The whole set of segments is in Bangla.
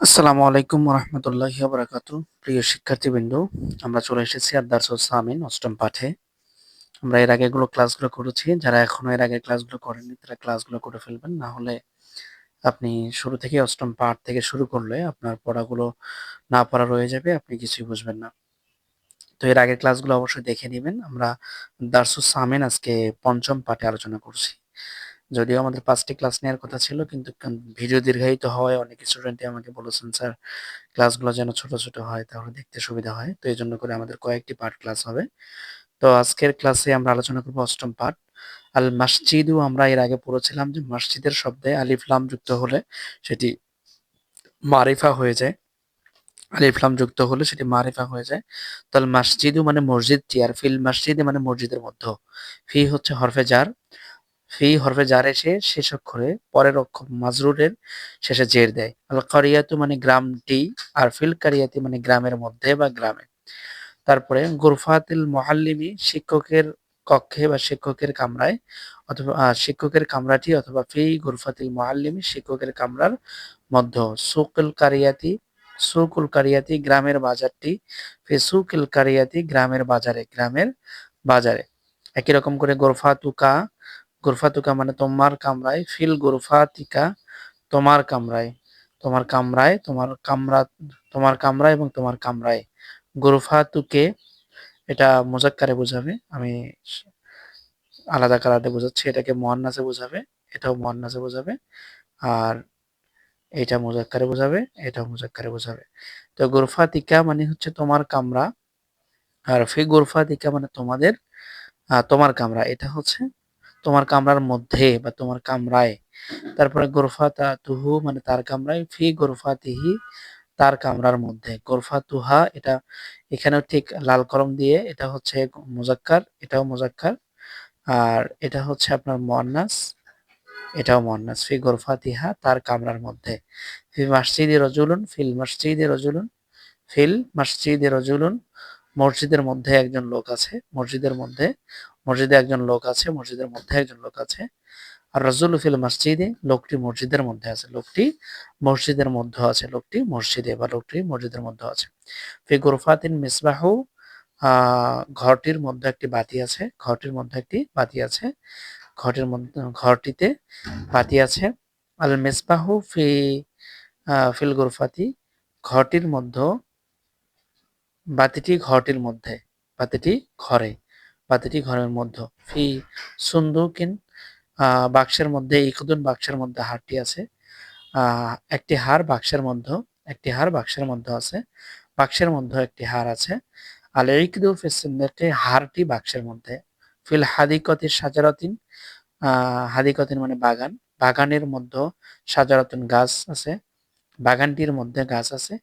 আসসালামু আলাইকুম রহমতুল্লাহি বারাকাতু। প্রিয় শিক্ষার্থীবৃন্দ, আমরা চলে এসেছি আদ-দারসুস সামিন অষ্টম পাঠে। আমরা এর আগে ক্লাসগুলো করেছি। যারা এখনো এর আগে ক্লাসগুলো করেননি তারা ক্লাসগুলো করে ফেলবেন। না হলে আপনি শুরু থেকে অষ্টম পাঠ থেকে শুরু করলে আপনার পড়াগুলো না পড়া রয়ে যাবে, আপনি কিছুই বুঝবেন না। তো এর আগের ক্লাসগুলো অবশ্যই দেখে নিবেন। আমরা দারসুস সামিন আজকে পঞ্চম পাঠে আলোচনা করছি। যদিও আমাদের ৫ টি ক্লাস নেওয়ার কথা ছিল, কিন্তু ভিডিও দীর্ঘায়িত হওয়ায় অনেক স্টুডেন্টই আমাকে বলেছেন, স্যার ক্লাসগুলো যেন ছোট, ছোট হয়, তাহলে দেখতে সুবিধা হয়। তো এজন্য করে আমাদের কয়েকটি পার্ট ক্লাস হবে। তো আজকের ক্লাসে আমরা আলোচনা করব অষ্টম পাঠ। আল মাসজিদু, আমরা এর আগে পড়েছিলাম যে মসজিদের শব্দে আলিফ লাম যুক্ত হলে সেটি মারিফা হয়ে যায়। আলিফ লাম যুক্ত হলে সেটি মারিফা হয়ে যায়। তো আল মাসজিদু মানে মসজিদটি, আর ফিল মাসজিদে মানে মসজিদের মধ্যে। ফি হচ্ছে হরফে জার। ফি হরফে জার এসে শেষ অক্ষরে পরের অক্ষর মাজরুরের শেষে জের দেয়। আল কারিয়াতু মানে গ্রামটি, আর ফিল কারিয়াতি মানে গ্রামের মধ্যে বা গ্রামে। তারপরে গুরফাতিল মুআল্লিমি, শিক্ষকের কক্ষে বা শিক্ষকের কামরায়, অথবা শিক্ষকের কামরাটি, অথবা ফি গুরফাতিল মুআল্লিমি শিক্ষকের কামরার মধ্য। সুকুল কারিয়াতি, সুকুল কারিয়াতি গ্রামের বাজারটি, ফি সুকিল কারিয়াতি গ্রামের বাজারে, গ্রামের বাজারে। একই রকম করে গোরফাতুকা, গোরফাতুকা মানে তোমার কামরায়, ফিল গোরফাতিকা তোমার কামরায়, তোমার কামরায়, তোমার কামরা, তোমার কামরায় এবং তোমার কামরায়। গোরফাতুকে এটা মুজাক্কারে বোঝাবে, আমি আলাদা কালারে বোঝাচ্ছি, এটাকে মুয়ান্নাসে বোঝাবে, এটাও মুয়ান্নাসে বোঝাবে, আর এটা মুজাক্কারে বোঝাবে, এটাও মুজাক্কারে বোঝাবে। তো গোরফাতিকা মানে হচ্ছে তোমার কামরা, আর ফি গোরফাতিকা মানে তোমাদের তোমার কামরা, এটা হচ্ছে তোমার কামরার মধ্যে বা তোমার কামরায়। তারপরে গোরফাতা তুহু মানে তার কামরায়, ফি গোরফাতিহি তার কামরার মধ্যে। গোরফাতুহা এটা এখানেও ঠিক লাল কলম দিয়ে, এটা হচ্ছে মুজাক্কার, এটাও মুজাক্কার, আর এটা হচ্ছে আপনার মুয়ান্নাস, এটাও মুয়ান্নাস। ফি গোরফাতিহা তার কামরার মধ্যে। ফি মাসজিদি রজুলুন, ফিল মাসজিদি রজুলুন, ফিল মাসজিদি রজুলুন মসজিদের মধ্যে একজন লোক আছে, মসজিদের মধ্যে, মসজিদে একজন লোক আছে, মসজিদের মধ্যে একজন লোক আছে। আর রাজুলু ফিল মসজিদে, লোকটি মসজিদের মধ্যে আছে, লোকটি মসজিদের মধ্যে আছে, লোকটি মসজিদে বা লোকটি মসজিদের মধ্যে আছে। ফি গুরফাতিন মিসবাহু, ঘরটির মধ্যে একটি বাতি আছে, ঘরটির মধ্যে একটি বাতি আছে, ঘরটির মধ্যে, ঘরটিতে বাতি আছে। আল মিসবাহু ফি ফিল গুরফাতি, ঘরটির মধ্যে, বাতিটি ঘরটির মধ্যে, বাতিটি ঘরে, বাতিটি ঘরের মধ্যে। ফি সুন্দুকিন, বাক্সের মধ্যে, ইখুদুন বাক্সের মধ্যে হারটি আছে, একটি হার বাক্সের মধ্যে, একটি হার বাক্সের মধ্যে আছে, বাক্সের মধ্যে একটি হার আছে। আল ইকদু ফি সিন্দাকি, হারটি বাক্সের মধ্যে। ফিল হাদিকতি সাজারাতিন, হাদিকতিন মানে বাগান, বাগানের মধ্যে সাজারাতুন গাছ আছে, বাগানটির মধ্যে গাছ আছে।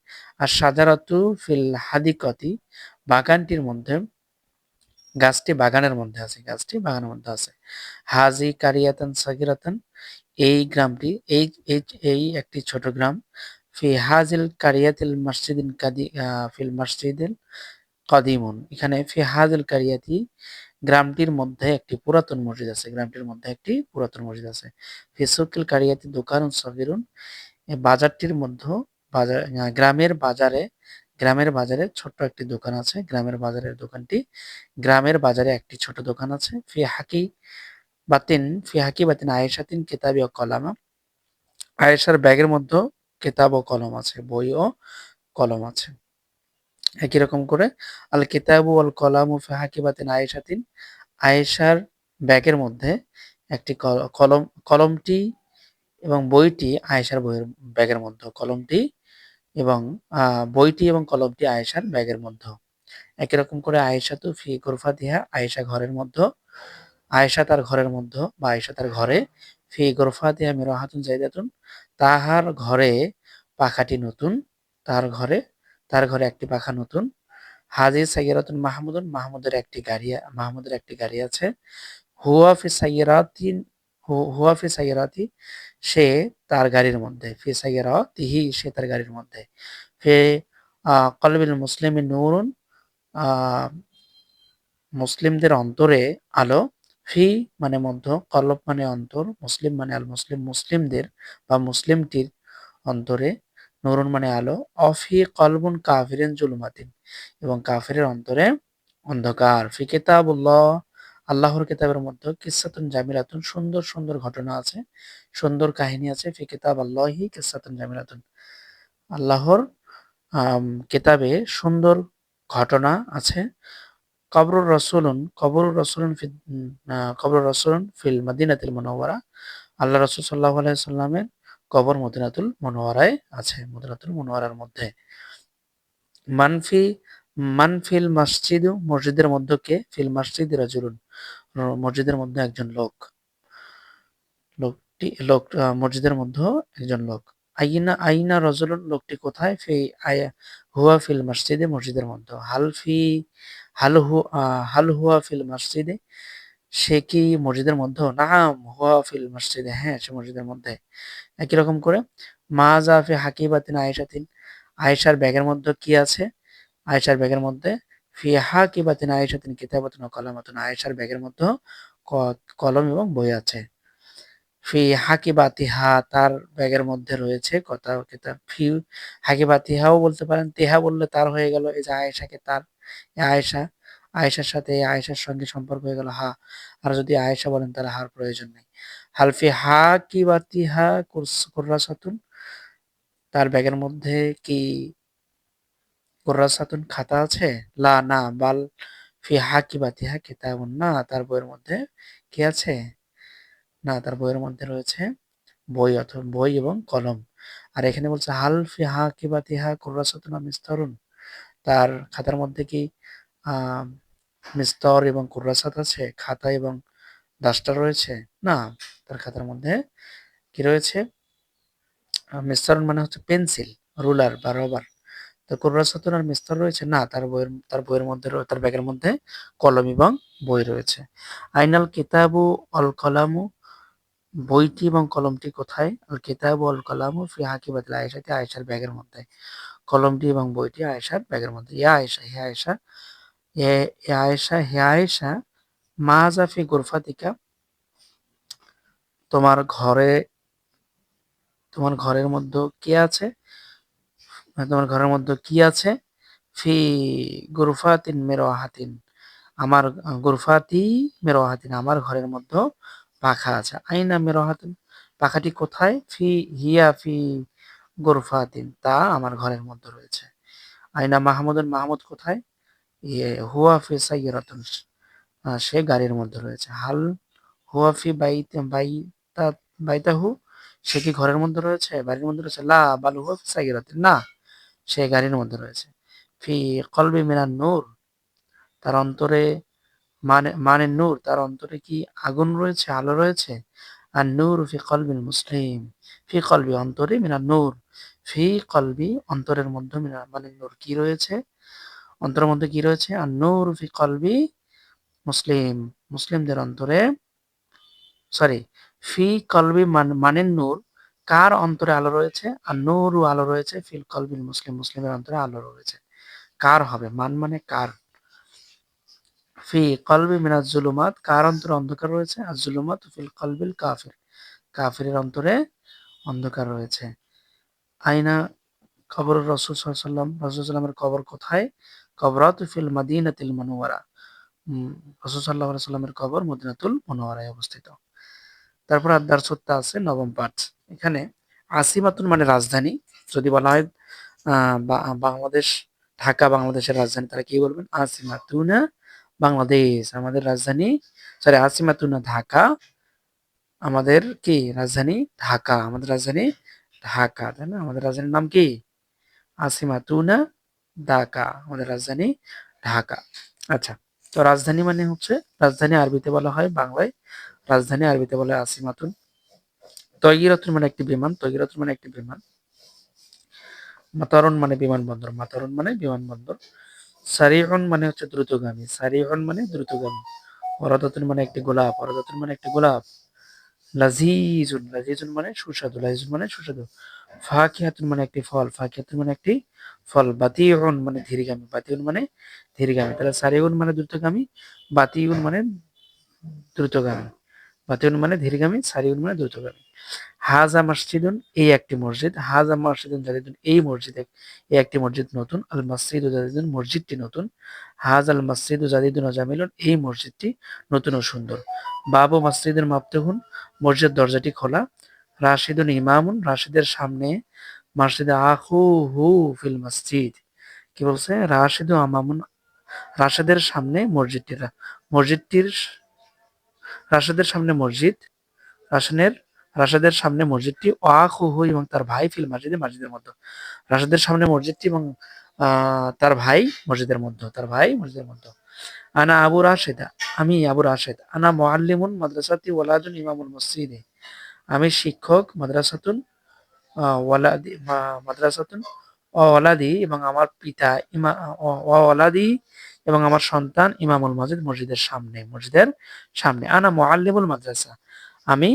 আর সাজারাতু ফিল হাদিকতি, বাগানটির মধ্যে, গাছটি বাগানের মধ্যে আছে, গাছটি বাগানের মধ্যে আছে। হাজি কারিয়াতান সাগিরাতান, এই গ্রামটি, এই এই এই একটি ছোট গ্রাম। ফি হাজিল কারিয়াতিল মসজিদিন কাদি, ফিল মসজিদিল কাদিমুন, এখানে ফি হাজিল কারিয়াতি গ্রামটির মধ্যে একটি পুরাতন মসজিদ আছে, গ্রামটির মধ্যে একটি পুরাতন মসজিদ আছে। ফি সুকিল কারিয়াতি দোকানুন সগিরুন, এই বাজারটির মধ্যে, বাজার, গ্রামের বাজারে, গ্রামের বাজারে ছোট্ট একটি দোকান আছে, গ্রামের বাজারের দোকানটি, গ্রামের বাজারে একটি ছোট দোকান আছে। ফি হাকি বাতিন, ফি হাকি বাতিন আয়েশাতিন কিতাবি ও কলামা, আয়েশার ব্যাগের মধ্যে কিতাব ও কলম আছে, বই ও কলম আছে। একই রকম করে আল কিতাবু ওয়াল কলামু ফি হাকি বাতিন আয়েশাতিন, আয়েশার ব্যাগের মধ্যে একটি কলম, কলমটি এবং বইটি আয়েশার বইয়ের ব্যাগের মধ্যে, কলমটি এবং বইটি এবং কলমটি আয়েশার ব্যাগের মধ্যে। একই রকম করে আয়েশা তু ফি গুরফাতিহা, আয়েশা ঘরের মধ্যে, আয়েশা তার ঘরের মধ্যে বা আয়েশা তার ঘরে। ফি গুরফাতিহা মিরাহাতুন জাইদাতুন, তাহার ঘরে পাখাটি নতুন, তার ঘরে, তার ঘরে একটি পাখা নতুন। হাজি সাইয়ারাতুন মাহমুদুন, মাহমুদের একটি গাড়ি, মাহমুদের একটি গাড়ি আছে। হুয়া ফি সাইয়ারাতিন, হুয়া ফি সাইয়ারাতি, সে তার গাড়ির মধ্যে। ফি সাইয়ারাতিহি, সে তার গাড়ির মধ্যে। ফি কলবিল মুসলিমি নূরুন, আহ মুসলিমদের অন্তরে আলো। ফি মানে মধ্য, কলব মানে অন্তর, মুসলিম মানে আল মুসলিম মুসলিমদের বা মুসলিমটির অন্তরে। নূরুন মানে আলো, অফি কলবুন কাফিরিন জুলুমাতিন, এবং কাফিরের অন্তরে অন্ধকার, ফি কিতাবুল্লাহ, আল্লাহর কিতাবের মধ্যে, কিসসাতুন জামিলাতুন, সুন্দর সুন্দর ঘটনা আছে, সুন্দর কাহিনী আছে, ফি কিতাব আল্লাহি কিসসাতুন জামিলাতুন, আল্লাহর কিতাবে সুন্দর ঘটনা আছে। কবরুর রসুলুন ফিল মাদিনাতিল মুনাওয়ারা, আল্লাহ রাসূল সাল্লাল্লাহু আলাইহি সাল্লামের কবর মদিনাতুল মুনাওয়ারায় আছে, মদিনাতুল মুনাওয়ারার মধ্যে। মানফি মানফিল মসজিদ, মসজিদের মধ্যে কে, ফিল মসজিদ রাজুলুন, মসজিদের মধ্যে একজন লোক, মসজিদের মধ্যে একজন লোক। আইনা আইনা রজুলুন, লোকটি কোথায়, ফি আয়া হুয়া ফিল মসজিদে, মসজিদের মধ্যে। হাল হুয়া ফিল মসজিদে, সে কি মসজিদের মধ্যে, নাম হুয়া ফিল মসজিদে, হ্যাঁ সে মসজিদের মধ্যে। একই রকম করে মাজা ফি হাকিবাতিন আয়েশাতিন, আয়েশার ব্যাগের মধ্যে কি আছে, আয়েশার ব্যাগের মধ্যে, ফি হাকিবাতিন আয়েশাতিন কিতাবাতুন ওয়া কলামাতুন, আয়েশার ব্যাগের মধ্যে কলম এবং বই আছে। ফি হাকিবাতিহা, তার ব্যাগের মধ্যে রয়েছে কথা কিতাব। ফি হাকিবাতিহাও বলতে পারেন, তিহা বললে তার হয়ে গেল, এই যে আয়েশাকে তার, আয়েশা, আয়েশার সাথে আয়েশার সঙ্গে সম্পর্ক হয়ে গেল হা। আর যদি আয়েশা বলেন তাহলে হার প্রয়োজন নেই। হালফি হাকিবাতিহা কুররাসাতুন, তার ব্যাগের মধ্যে কি কুররাসাতুন, খাতা আছে, লা না, বাল ফি হাকিবাতিহা কিতাবুন, না তার বইয়ের মধ্যে কি আছে, না তার বইয়ের মধ্যে রয়েছে বই, অথবা বই এবং কলম। আর এখানে বলছে হাল ফি হাকিবাতিহা কুররাসাতুন আম মিসতারুন, তার খাতার মধ্যে কি আহ মিস্তর এবং কুররাসাত আছে, খাতা এবং ডাস্টার রয়েছে, না তার খাতার মধ্যে কি রয়েছে, মিস্তরুন মানে হচ্ছে পেন্সিল, রুলার বা রবার। তো কুররাসাতুন আর মিস্তর রয়েছে, না তার বইয়ের মধ্যে তার ব্যাগের মধ্যে কলম এবং বই রয়েছে। আইনাল কিতাবু অল কলামু, বইটি এবং কলমটি কোথায়, আল কিতাবু আল কলামু ফি হাকিবাতিল আয়েশাতি, আয়েশার ব্যাগের মধ্যে, কলমটি এবং বইটি আয়েশার ব্যাগের মধ্যে। ইয়া আয়েশা, হে আয়েশা, হে আয়েশা, মাযা ফি গুরফাতিকা, তোমার ঘরে, তোমার ঘরের মধ্যে কি আছে, তোমার ঘরের মধ্যে কি আছে, ফি গুরফাতিন মিরওয়াহাতিন, আমার গুরফাতি মিরওয়াহাতিন, আমার ঘরের মধ্যে পাখা আছে। আইনা মিরওয়াহাতিন, পাখাটি কোথায়, ফি হিয়া ফি গুরফাতিন, তা আমার ঘরের মধ্যে রয়েছে। আইনা মাহমুদুন, মাহমুদ কোথায়, হুয়া ফি সাইয়ারাতুন, সে গাড়ির মধ্যে রয়েছে। হাল হুয়া ফি বাইতা বাইতাহু, সে কি ঘরের মধ্যে রয়েছে, বাড়ির মধ্যে রয়েছে, লা বাল হুয়া ফি সাইয়ারাতিন, না সে গাড়ির মধ্যে রয়েছে। ফি কলবি মিনান নূর, তার অন্তরে, মানে নূর, তার অন্তরে কি আগুন রয়েছে, আলো রয়েছে। আর নূর ফি কলবিল মুসলিম, ফি কলবি অন্তরে, মিনান নূর, ফি কলবি অন্তরের মধ্যে, মিনান মানে নূর কি রয়েছে, অন্তরের মধ্যে কি রয়েছে, আর নূর ফি কলবি মুসলিম, মুসলিমদের অন্তরে, সরি, ফি কলবি মানে নূর, কার অন্তরে আলো রয়েছে, আর নূর আলো রয়েছে, ফিল কলবিল মুসলিম, মুসলিমের অন্তরে আলো রয়েছে। কার হবে, মানে কার, ফি কলবি মিনাজ জুলুমাত, কার অন্তরে অন্ধকার রয়েছে, আর জুলুমাত ফিল কলবিল কাফির, কাফিরের অন্তরে অন্ধকার রয়েছে। আইনা কবর রসুল সাল্লাম, রসুল সাল্লামের কবর কোথায়, কবরাত ফিল মাদিনাতিল মুনাওয়ারা, রসুল সাল্লাহ সাল্লামের কবর মদিনাতুল মুনাওয়ারায় অবস্থিত। তারপর আদার সত্তা আছে নবম পাঠ। এখানে আসিমাতুন মানে রাজধানী, যদি বলা হয় বাংলাদেশ, ঢাকা বাংলাদেশের রাজধানী, তারা কি বলবেন, আসিমাতুনা বাংলাদেশ, আমাদের রাজধানী, সরি আসিমাতুনা ঢাকা, আমাদের কি রাজধানী ঢাকা, আমাদের রাজধানী ঢাকা, তাই না, আমাদের রাজধানীর নাম কি, আসিমাতুনা ঢাকা, আমাদের রাজধানী ঢাকা। আচ্ছা, তো রাজধানী মানে হচ্ছে, রাজধানী আরবিতে বলা হয়, বাংলায় রাজধানী আরবিতে বলা হয় আসিমাতুন। তৈগিরাতুন মানে একটি বিমান, তৈগিরাতুন মানে একটি বিমান। মাতারুন মানে বিমানবন্দর, মাতারুন মানে বিমানবন্দর। সারিউন মানে হচ্ছে দ্রুতগামী, সারিউন মানে দ্রুতগামী। ওরাদাতুন মানে একটি গোলাপ, ওরাদাতুন মানে একটি গোলাপ। লাজিজুন, লাজিজুন মানে সুস্বাদু, লাজিজুন মানে সুস্বাদু। ফাকিহাতুন মানে একটি ফল, ফাকিহাতুন মানে একটি ফল। বাতিউন মানে ধীরগামী, বাতিউন মানে ধীরগামী। তাহলে সারিউন মানে দ্রুতগামী, বাতিউন মানে দ্রুতগামী। বাতিউন মানে ধীরগামী, সারিউন মানে দ্রুতগামী। হাজা মসজিদুন এই একটি মসজিদ, হাজা মসজিদুন জাদিদুন এই মসজিদ এই একটি মসজিদ নতুন, আল মসজিদু জাদিদুন মসজিদটি নতুন, হাজ আল মসজিদু জাদিদুন ও জামিলুন এই মসজিদটি নতুন ও সুন্দর। বাবু মসজিদুল মাফতুহুন মসজিদ দরজাটি খোলা, রাশিদুন ইমামুন রাশিদের সামনে, মসজিদে আখুহু ফিল মসজিদ কি বলছে, রাশিদু আমামুন রাশেদের সামনে মসজিদটির রাশেদের সামনে মসজিদ, রাশনের রাশেদের সামনে মসজিদটি, ওয়াখুহু এবং তার ভাই ফিল মসজিদে মসজিদের মধ্যে, রাশেদের সামনে মসজিদটি এবং তার ভাই মসজিদের মধ্যে। আনা আবু রাশেদা আমি আবু রাশেদ, আনা মুআল্লিমুন মাদ্রাসাতি ওয়ালাদুন ইমামুল মসজিদে আমি শিক্ষক, মাদ্রাসাতুন মাদ্রাসাতুন ওয়ালাদি এবং আমার পিতা, ওয়ালাদি এবং আমার সন্তান, ইমামুল মসজিদ মসজিদের সামনে। আনা মুআল্লিমুল মাদ্রাসা আমি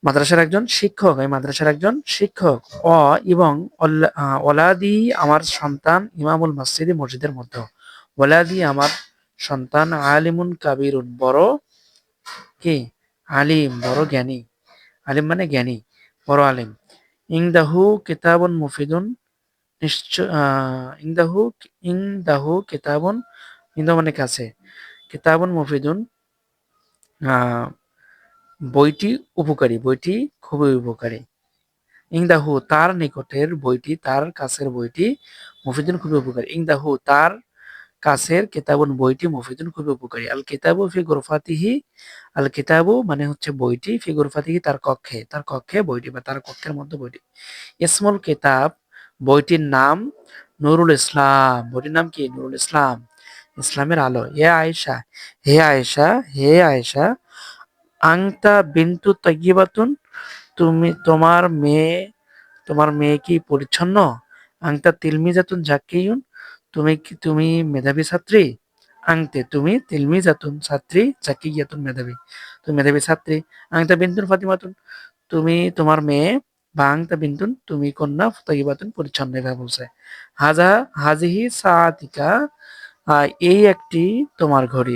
মাদ্রাসার একজন শিক্ষক। অ এবং ওলাদি আমার সন্তান, ইমামুল মসজিদ মসজিদের মধ্যে। ওলাদি আমার সন্তান, আলিমুন কাবিরুন বড় কি আলিম বড় জ্ঞানী, আলিম মানে জ্ঞানী, বড় আলিম। ইংদাহু কিতাবুন মুফিদুন নিশ্চয় ইংদাহু কিতাবুন, ইংদাহু মানে কাছে, কিতাবুন মুফিদুন বইটি উপকারী, বইটি খুবই উপকারী। ইংদাহু তার নিকটের বইটি, তার কাছের বইটি, মুফিদুন খুবই উপকারী। ইংদাহু তার কাছের কিতাবুন বইটি, মুফিদুন খুবই উপকারী। আল কিতাবু ফি গুরফাতিহি আল কিতাবু মানে হচ্ছে বইটি, ফি গুরফাতিহি তার কক্ষে বইটি বা তার কক্ষের মধ্যে বইটি। ইসমুল কিতাব বইটির নাম নুরুল ইসলাম, বইটির নাম কি নুরুল ইসলাম, ইসলামের আলো। হে আয়েশা আংতা বিন্তু তাইয়িবাতুন তোমার মেয়ে কি পরিচ্ছন্ন? আংতা তিলমিজাতুন জাকিয়ুন তুমি মেধাবী ছাত্রী? আংতে তুমি, তিলমিজাতুন ছাত্রী, জাকিয়াতুন মেধাবী, তুমি মেধাবী ছাত্রী। আংতা বিন্তুন ফাতিমাতুন তোমার মেয়ে, বা আংতা বিন্তুন তুমি কন্যা, তাইয়িবাতুন পরিচ্ছন্ন, এভাবে বলছে। হাজিহি সাআতিকা এই একটি তোমার ঘড়ি,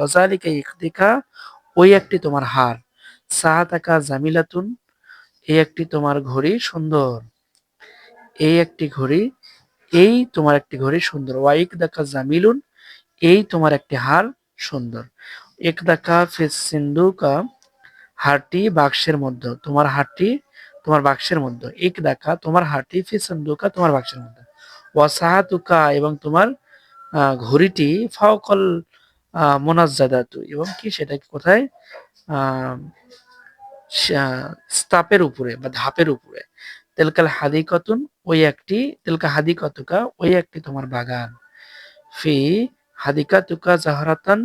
অজালিকা ইখতিকা ওই একটি তোমার হার, সাআতাকা জামিলাতুন এই একটি তোমার ঘড়ি সুন্দর, এই একটি ঘড়ি এই তোমার একটি ঘড়ি সুন্দর। ওয়াইকদাকা জামিলুন এই তোমার একটি হার সুন্দর। একদাকা ফিস সিন্দুকা হারটি বাক্সের মধ্যে, তোমার বাক্সের মধ্যে। একদাকা তোমার হারটি ফিস সিন্দুকা তোমার বাক্সের মধ্যে। ওয়াসাহাতুকা এবং তোমার ঘড়িটি ফাওকল মোনাজ্জাদাতু এবং কি সেটা কোথায় স্তাপের উপরে বা ধাপের উপরে। তেলকাল হাদিকাতুন তেলকা হাদিকাতুকা ওই একটি তোমার বাগান। ফি হাদিকাতুকা জাহরাতান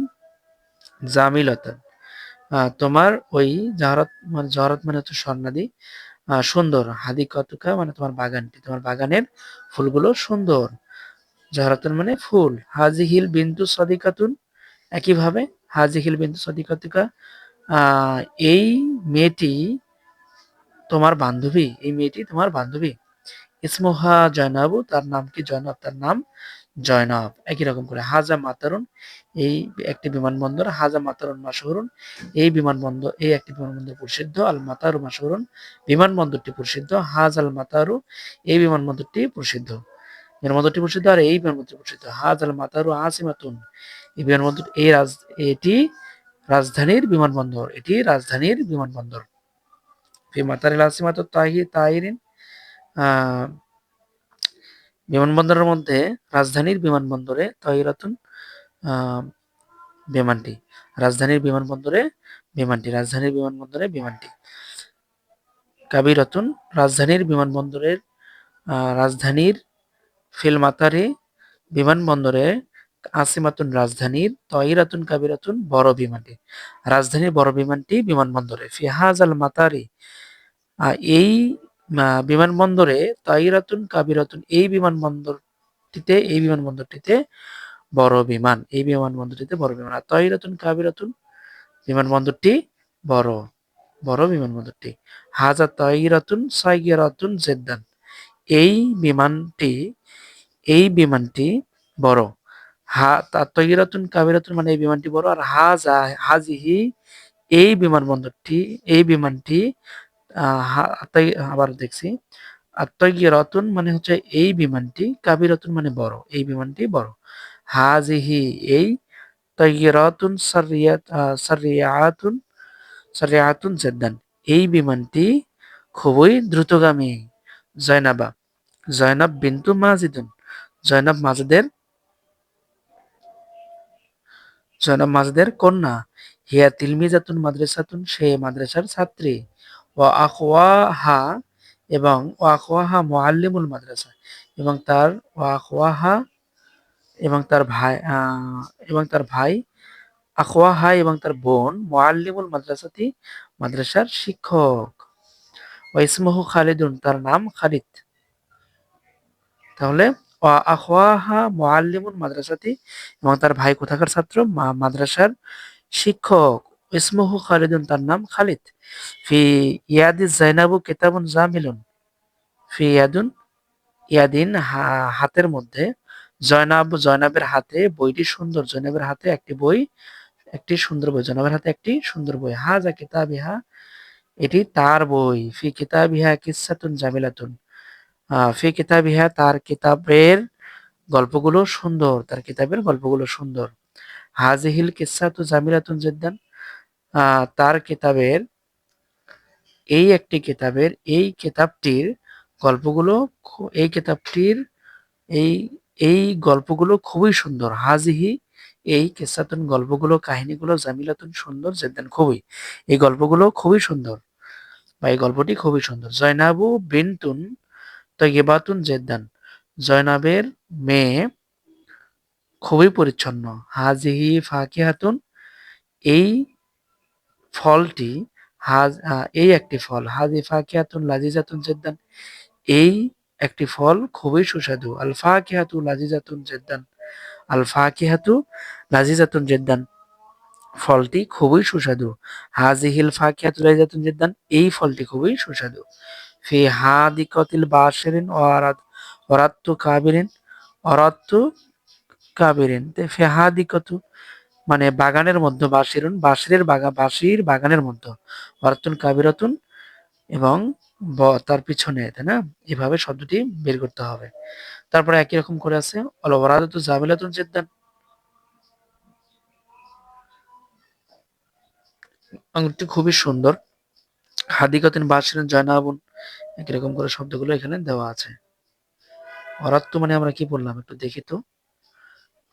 জামিলাতান তোমার ওই জাহরাত মানে হচ্ছে স্বর্ণাদি, সুন্দর। হাদিকাতুকা মানে তোমার বাগানটি, তোমার বাগানের ফুলগুলো সুন্দর। জাহরাতান মানে ফুল। হাজিহিল বিন্তু সাদিকাতুন একইভাবে হাজিহিল বিন্তু সাদিকাতুকা এই মেয়েটি তোমার বান্ধবী। ইসমুহা জয়নাবু তার নাম কি জয়নব, তার নাম জয়নব। একই রকম করে হাজা মাতারুন এই একটি বিমানবন্দর, হাজা মাতারুন মাশহুরুন এই একটি বিমানবন্দর প্রসিদ্ধ, আল মাতারু মাশহুরুন বিমানবন্দরটি প্রসিদ্ধ, হাজ আল মাতারু এই বিমানবন্দরটি প্রসিদ্ধ আর এই বিমানবন্দরটি প্রসিদ্ধ। হাজ আল মাতারু আসিমাতুন এই বিমানবন্দর এটি রাজধানীর বিমানবন্দর। ফি মাতারিল আসিমাতুত তাহিরিন বিমানবন্দরের মধ্যে রাজধানীর বিমানবন্দরে তহিরাতুন বিমানটি, রাজধানীর বিমানটি কাবিরাতুন রাজধানীর ফিল মাতারে বিমানবন্দরে, আসিমাতুন রাজধানীর, তহিরাতুন কাবিরাতুন রাজধানীর বড় বিমানটি বিমানবন্দরে। ফি হাজাল মাতারি এই বিমানবন্দরে, তাইরাতুন কাবিরাতুন এই বিমানবন্দরটিতে বড় বিমান, আর তাইরাতুন কাবিরাতুন বিমানবন্দরটি বড় বিমানবন্দরটি। হাজা তাইরাতুন সাইগিরাতুন জেদ্দান এই বিমানটি বড়। তাইরাতুন কাবিরাতুন মানে এই বিমানটি বড়, আর হাজিহি এই বিমানটি আবার দেখছি আত্তাইয়িরাতুন মানে হচ্ছে এই বিমানটি, কাবিরাতুন মানে বড়, এই বিমানটি বড়। হাজিহি এই, তাইয়িরাতুন সারিয়াতুন জিদ্দান এই বিমানটি খুবই দ্রুতগামী। জয়নাবা জয়নাব বিনতু মাজিদুন জয়নাব মাজেদের কন্যা। হিয়া তিলমিজাতুন মাদ্রাসাতুন সে মাদ্রাসার ছাত্রী। ওয়া আখওয়াহা এবং মুআল্লিমুল মাদ্রাসা এবং তার ওয়া আখওয়াহা এবং তার ভাই আখওয়াহা এবং তার বোন মুআল্লিমুল মাদ্রাসাতি মাদ্রাসার শিক্ষক। ওয়া ইসমুহু খালিদুন তার নাম খালিদ। তাহলে ওয়া আখওয়াহা মুআল্লিমুল মাদ্রাসাতি এবং তার ভাই কোথাকার ছাত্র? মাদ্রাসার শিক্ষক। ইসমুহু খালিদুন তার নাম খালিদ। ফি ইয়াদি জাইনাবু কিতাবুন জামিলুন ফি ইয়াদিন হাতের মধ্যে জয়নাবের হাতে বইটি সুন্দর। জয়নাবের হাতে একটি সুন্দর বই। জয়নাবের হাতে একটি সুন্দর বই। হাজা কিতাবিহা এটি তার বই। ফি কিতাবিহা কিসসাতুন জামিলাতুন ফি কিতাবিহা তার কিতাবের গল্পগুলো সুন্দর। তার কিতাবের গল্পগুলো সুন্দর। হাজিহিল কিসসাতু জামিলাতুন জিদ্দান তার কিতাবের এই কিতাবটির গল্পগুলো এই কিতাবটির এই এই গল্পগুলো খুবই সুন্দর। হাজিহি এই কিসসাতুন গল্পগুলো, কাহিনীগুলো, জামিলাতুন সুন্দর, জিদ্দান খুবই, এই গল্পগুলো খুবই সুন্দর বা এই গল্পটি খুবই সুন্দর। জয়নাবু বিনতুন তয়্যিবাতুন জিদ্দান জয়নাবের মেয়ে খুবই পরিচ্ছন্ন। হাজিহি ফাকিহাতুন এই ফলটি এই একটি ফল। হাজি ফাকিহাতুন লাজিজাতুন জিদ্দান এই একটি ফল খুবই সুস্বাদু। আল ফাকিহাতু লাজিজাতুন জিদ্দান আল ফাকিহাতু লাজিজাতুন জিদ্দান ফলটি খুবই সুস্বাদু। হাজিহিল ফাকিহাতু লাজিজাতুন জিদ্দান এই ফলটি খুবই সুস্বাদু। ফি হাদিকাতিল বাশিরিন ওয়ারাত্তু কাবিরিন ওয়ারাত্তু কাবিরিন ফি হাদিকাতু মানে বাগানের মধ্যে, বাঁশির বাগানের মধ্যে, ওয়ারাতুন কাবিরাতুন এবং তার পিছনে, তাই না? এভাবে শব্দটি বের করতে হবে। তারপরে একই রকম করে আছে অল ওয়ারাদাতু জামিলাতুন জিদ্দান আঙ্গুরটি খুবই সুন্দর। হাদিকাতুন বাশিরুন জয়নাবুন একই রকম করে শব্দগুলো এখানে দেওয়া আছে। ওয়ারাত্তু মানে আমরা কি বললাম একটু দেখি তো,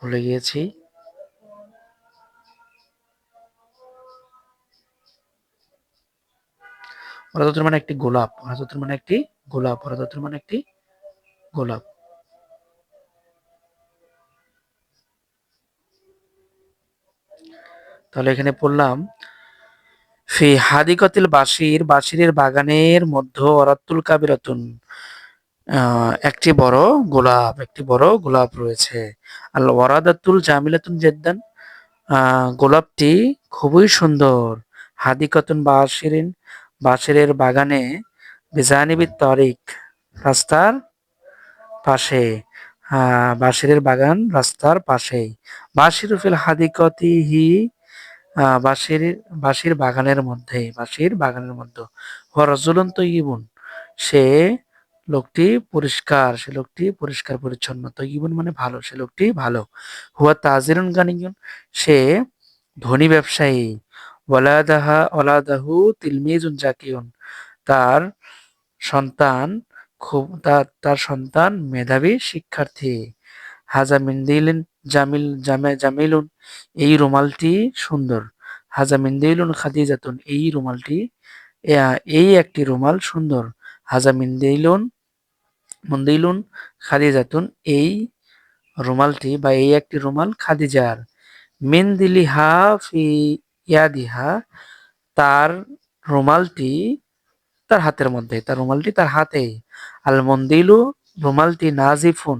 ভুলে গিয়েছি। ওরাদাতুর মানে একটি গোলাপ। ওরাদাতুর মানে একটি গোলাপ। ওরাদাতুর মানে একটি গোলাপ। তাহলে এখানে পড়লাম ফি হাদিকাতিল বাশিরের বাগানের মধ্যে ওরাতুল কাবিরাতুন একটি বড় গোলাপ রয়েছে। আল ওয়ারাদাতুল জামিলাতুন জিদ্দান গোলাপটি খুবই সুন্দর। হাদিকাতুন বাশিরের বাগানে বিজানিবিত তারিক রাস্তার পাশে। বাশিরের বাগান রাস্তার পাশেই। বাশিরু ফিল হাদিকাতিহি বাঁশির বাগানের মধ্যে। হুয়া রাজুলুন তয়্যিবুন সে সে লোকটি পরিষ্কার পরিচ্ছন্ন। তয়্যিবুন মানে ভালো, সে লোকটি ভালো। হুয়া তাজিরুন গানিয়ুন সে ধনী ব্যবসায়ী। ওয়ালাদাহু তিলমিজুন জাকিয়ুন তার সন্তান তার সন্তান মেধাবী শিক্ষার্থী। হাজা মিন্দিলিন জামিলুন এই রুমালটি সুন্দর। হাজা মিন্দিলুন খাদিজাতুন এই একটি রুমাল সুন্দর। হাজা মুন্দিলুন খাদিজাতুন এই রুমালটি বা এই একটি রুমাল খাদিজার। মিনদিলিহা ফি ইয়াদিহা তার রুমালটি তার রুমালটি তার হাতে। আল মন্দিলু রুমালটি নাজিফুন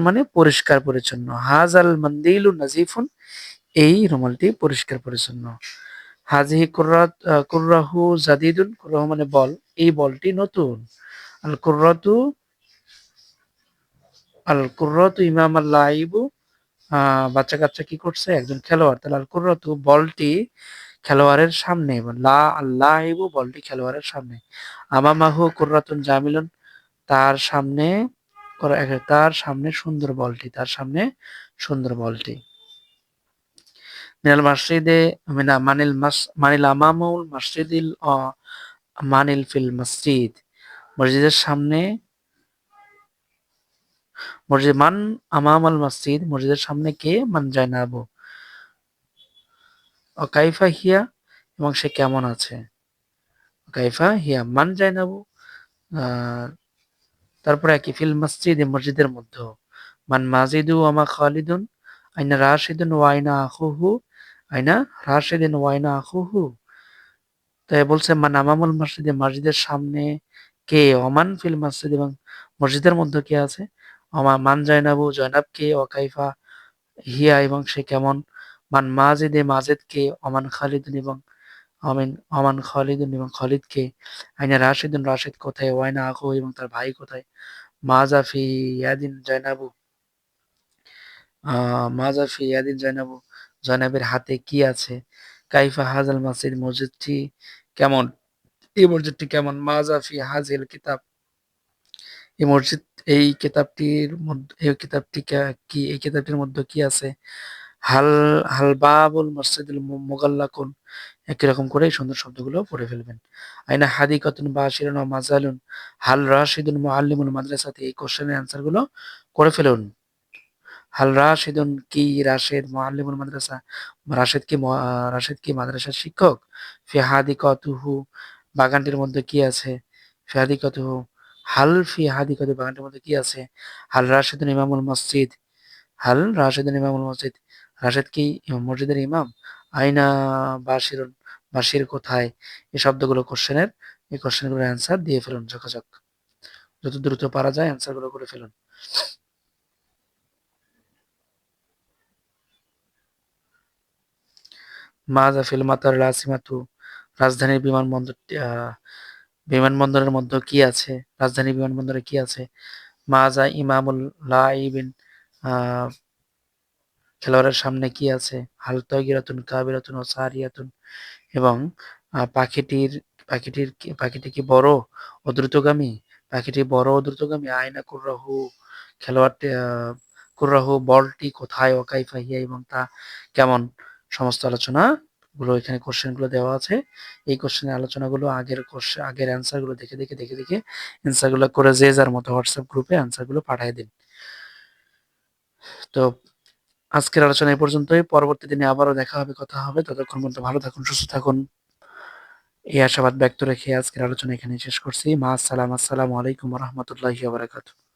মানে পরিষ্কার পরিচ্ছন্ন। হাজাল মন্দিলু নাজিফুন এই রুমালটি পরিষ্কার পরিচ্ছন্ন। হাজিহি কুর্রাহু জাদিদুন কুর্রাহু মানে বল, এই বলটি নতুন। আল কুর্রাতু ইমাম আল লাইবু বাচ্চা-কাচ্চা কি করছে? একজন খেলোয়াড়। তাহলে আল কুররাতু বলটি খেলোয়াড়ের সামনে। লাইবু বলটি খেলোয়াড়ের সামনে। আমামাহু কুররাতুন জামিলুন তার সামনে তার সামনে সুন্দর বলটি। তার সামনে সুন্দর বলটি। মিনাল মসজিদে মানিল আমামুল মসজিদিল মানিল ফিল মসজিদ। মসজিদের সামনে মান আমামাল মসজিদ মসজিদের সামনে কে? মান জায়নাবু। কাইফা হিয়া এবং সে কেমন আছে? কাইফা হিয়া মান জায়নাবু। আহ, তারপরে একই ফিল মসজিদ মসজিদের মধ্যে মান মাজিদু আমা খালিদুন আইনা রাশিদুন ওয়াইনা আখুহু আইনা রাশিদিন ওয়াইনা আখুহু। তাই বলছে মান আমামুল মসজিদে মসজিদের সামনে কে? ওমান ফিল মসজিদ এবং মসজিদের মধ্যে কে আছে? মান জাইনাবু জয়নাব কে? কাইফা হিয়া এবং সে কেমন? মান মাজিদে মাজেদ কে? ওমান খালিদুন এবং অমান খালিদুন এবং খালিদ কে? আইনা রাশিদুন রাশিদ কোথায়? ওয়াইনা আখু এবং তার ভাই কোথায়? মাজা ফি ইয়াদিন জয়নাবু মাজা ফি ইয়াদিন জয়নাবু জয়নাবের হাতে কি আছে? কাইফা হাজাল মসজিদ মসজিদটি কেমন? এই মসজিদটি কেমন? মাজা ফি হাজিল কিতাব এই মসজিদ এই কিতাবটির মধ্যে এই কিতাবটির মধ্যে কি আছে? হাল হাল বাবুল মসজিদুল মুগাল্লাকুন। একই রকম করে এই সুন্দর শব্দগুলো পড়ে ফেলবেন। আইনা হাদিকাতুন বাশিরুন ওয়া মাজালুন হাল রাশিদুন মুআল্লিমুল মাদ্রাসাতে এই কোশ্চেনের অ্যান্সার গুলো করে ফেলুন। হাল রাশিদুন কি? রাশেদ মুআল্লিমুল মাদ্রাসা রাশেদ কি মাদ্রাসার শিক্ষক? ফি হাদিকাতুহু বাগানটির মধ্যে কি আছে? ফি হাদিকাতুহু হাল ফি হাদিকাতু বাগানটির মধ্যে কি আছে? হাল রাশিদুন ইমামুল মসজিদ হাল রাশিদুন ইমামুল মসজিদ রাশেদ কি মসজিদের ইমাম? আইনা বাশিরুন বাশির কোথায়? এই শব্দগুলো কোশ্চেনের এই কোশ্চেনগুলোর অ্যান্সার দিয়ে ফেলুন ঝকাঝক। যত দ্রুত পারা যায় অ্যান্সার গুলো করে ফেলুন। মাজা ফিল মাতার লাসিমাতু রাজধানীর বিমানবন্দরের মধ্যে কি আছে? রাজধানী বিমানবন্দরে কি আছে? মাজা ইমামুল লাইবিন আহ খেলোয়াড়ের সামনে কি আছে? হাল তয়গিরাতুন কাবিরাতুন ও সারিয়াতুন এবং পাখিটি কি বড় ও দ্রুতগামী? পাখিটি বড় ও দ্রুতগামী। আয়না কুররাহু খেলোয়াড়টি কুররাহু বলটি কোথায়? ও কাইফা হিয়া এবং তা কেমন? সমস্ত আলোচনা গুলো এখানে কোশ্চেন গুলো দেওয়া আছে। এই কোশ্চেনের আলোচনাগুলো আগের অ্যান্সার গুলো দেখে অ্যান্সার গুলো করে যে যার মতো হোয়াটসঅ্যাপ গ্রুপে অ্যান্সার গুলো পাঠিয়ে দিন। তো আজকের আলোচনা এই পর্যন্তই। পরবর্তী দিনে আবারও দেখা হবে, কথা হবে। ততক্ষণ পর্যন্ত ভালো থাকুন, সুস্থ থাকুন। এই আশাবাদ ব্যক্ত রেখে আজকের আলোচনা এখানে শেষ করছি। মা আসসালাম। আসসালামু আলাইকুম ওয়া রাহমাতুল্লাহি ওয়া বারাকাতুহু।